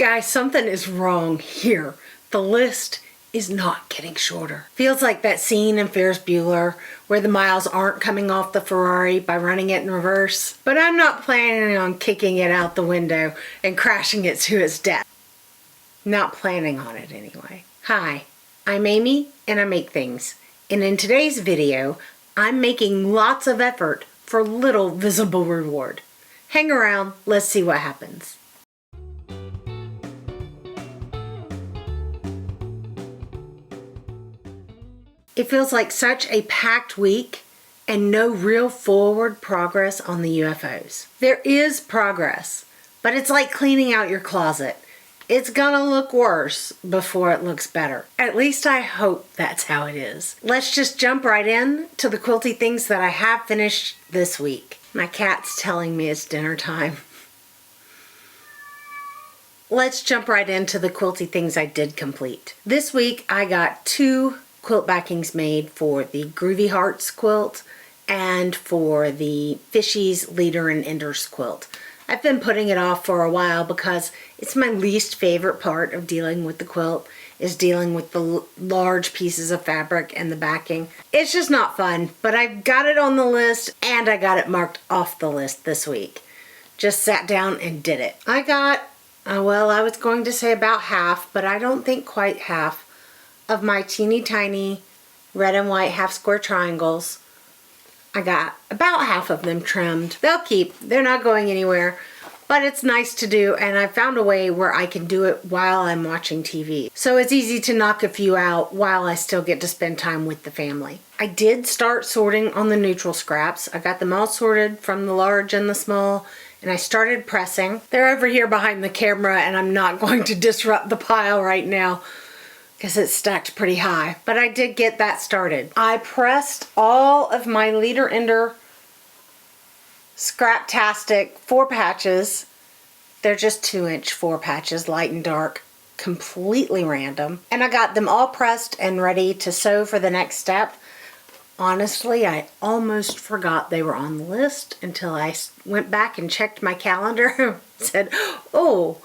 Guys, something is wrong here. The list is not getting shorter. Feels like that scene in Ferris Bueller where the miles aren't coming off the Ferrari by running it in reverse. But I'm not planning on kicking it out the window and crashing it to its death. Not planning on it anyway. Hi, I'm Amy and I make things. And in today's video, I'm making lots of effort for little visible reward. Hang around, let's see what happens. It feels like such a packed week and no real forward progress on the UFOs. There is progress, but it's like cleaning out your closet. It's gonna look worse before it looks better. At least I hope that's how it is. Let's just jump right in to the quilty things that I have finished this week. My cat's telling me it's dinner time. Let's jump right into the quilty things I did complete. This week I got 2 quilt backings made for the Groovy Hearts quilt and for the Fishies Leader and Enders quilt. I've been putting it off for a while because it's my least favorite part of dealing with the quilt is dealing with the large pieces of fabric and the backing. It's just not fun, but I got it on the list and I got it marked off the list this week. Just sat down and did it. I got, well, I was going to say about half, but I don't think quite half of my teeny tiny red and white half square triangles. I got about half of them trimmed. They'll keep, they're not going anywhere, but it's nice to do, and I found a way where I can do it while I'm watching TV. So it's easy to knock a few out while I still get to spend time with the family. I did start sorting on the neutral scraps. I got them all sorted from the large and the small, and I started pressing. They're over here behind the camera, and I'm not going to disrupt the pile right now because it's stacked pretty high, but I did get that started. I pressed all of my Leader Ender Scraptastic 4 patches. They're just 2-inch 4 patches, light and dark, completely random. And I got them all pressed and ready to sew for the next step. Honestly, I almost forgot they were on the list until I went back and checked my calendar and said, oh,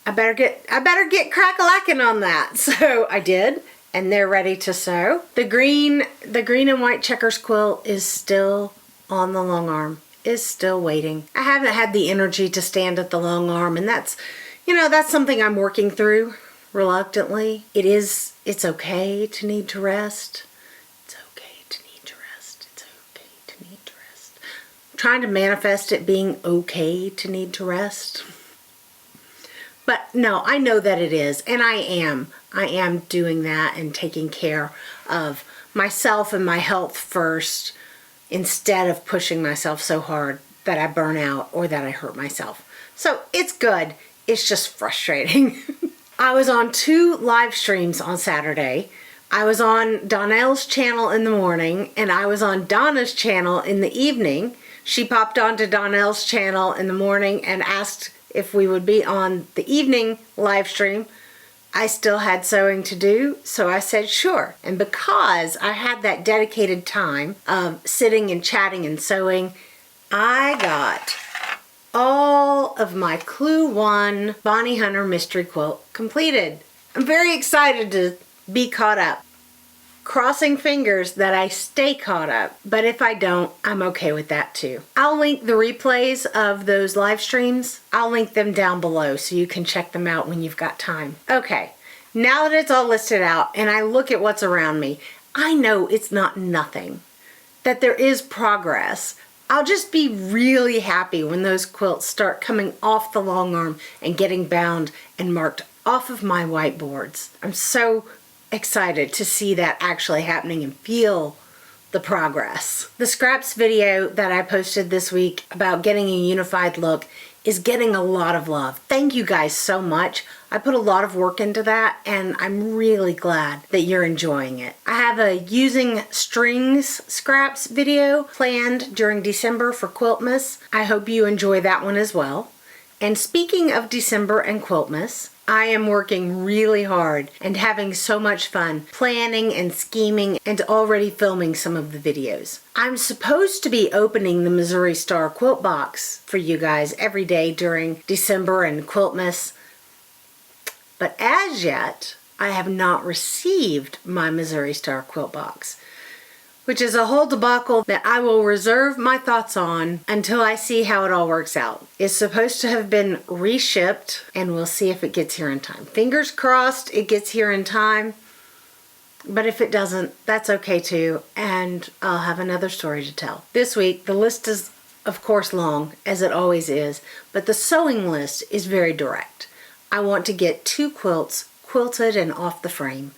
I better get crack-a-lacking on that. So I did, and they're ready to sew. The green and white checkers quilt is still on the long arm, is still waiting. I haven't had the energy to stand at the long arm, and that's, you know, that's something I'm working through reluctantly. It's okay to need to rest. It's okay to need to rest. It's okay to need to rest. I'm trying to manifest it being okay to need to rest. But no, I know that it is, and I am doing that and taking care of myself and my health first instead of pushing myself so hard that I burn out or that I hurt myself. So it's good. It's just frustrating. I was on 2 live streams on Saturday. I was on Donnell's channel in the morning, and I was on Donna's channel in the evening. She popped onto Donnell's channel in the morning and asked if we would be on the evening live stream. I still had sewing to do, so I said sure. And because I had that dedicated time of sitting and chatting and sewing, I got all of my Clue 1 Bonnie Hunter mystery quilt completed. I'm very excited to be caught up. Crossing fingers that I stay caught up, but if I don't, I'm okay with that too. I'll link the replays of those live streams. I'll link them down below so you can check them out when you've got time. Okay, now that it's all listed out and I look at what's around me, I know it's not nothing, that there is progress. I'll just be really happy when those quilts start coming off the long arm and getting bound and marked off of my whiteboards. I'm so excited to see that actually happening and feel the progress. The scraps video that I posted this week about getting a unified look is getting a lot of love. Thank you guys so much. I put a lot of work into that and I'm really glad that you're enjoying it. I have a using strings scraps video planned during December for Quiltmas. I hope you enjoy that one as well. And speaking of December and Quiltmas, I am working really hard and having so much fun planning and scheming and already filming some of the videos. I'm supposed to be opening the Missouri Star quilt box for you guys every day during December and Quiltmas. But as yet, I have not received my Missouri Star quilt box, which is a whole debacle that I will reserve my thoughts on until I see how it all works out. It's supposed to have been reshipped, and we'll see if it gets here in time. Fingers crossed it gets here in time, but if it doesn't, that's okay too, and I'll have another story to tell. This week, the list is, of course, long, as it always is, but the sewing list is very direct. I want to get 2 quilts quilted and off the frame,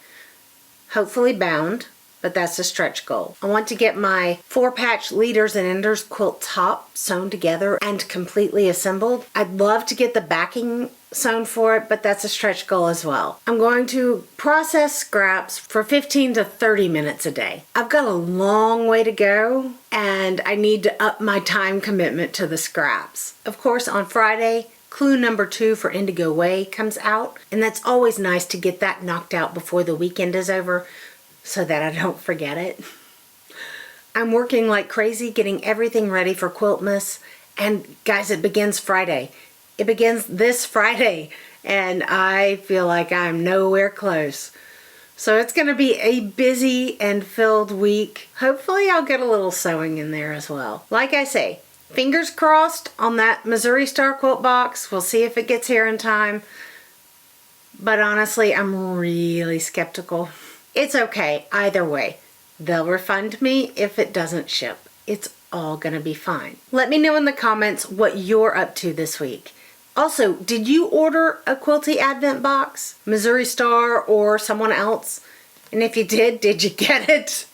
hopefully bound, but that's a stretch goal. I want to get my 4-patch leaders and enders quilt top sewn together and completely assembled. I'd love to get the backing sewn for it, but that's a stretch goal as well. I'm going to process scraps for 15 to 30 minutes a day. I've got a long way to go, and I need to up my time commitment to the scraps. Of course, on Friday, clue number 2 for Indigo Way comes out, and that's always nice to get that knocked out before the weekend is over so that I don't forget it. I'm working like crazy getting everything ready for Quiltmas, and guys, it begins Friday. It begins this Friday, and I feel like I'm nowhere close. So it's going to be a busy and filled week. Hopefully I'll get a little sewing in there as well. Like I say, fingers crossed on that Missouri Star quilt box. We'll see if it gets here in time. But honestly, I'm really skeptical. It's okay either way. They'll refund me if it doesn't ship. It's all gonna be fine. Let me know in the comments what you're up to this week. Also, did you order a Quilty Advent box? Missouri Star or someone else? And if you did you get it?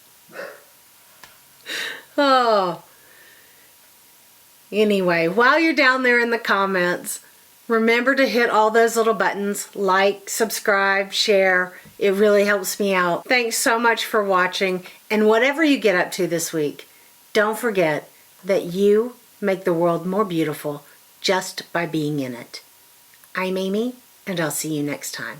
Oh. Anyway, while you're down there in the comments, remember to hit all those little buttons, like, subscribe, share. It really helps me out. Thanks so much for watching, and whatever you get up to this week, don't forget that you make the world more beautiful just by being in it. I'm Amy, and I'll see you next time.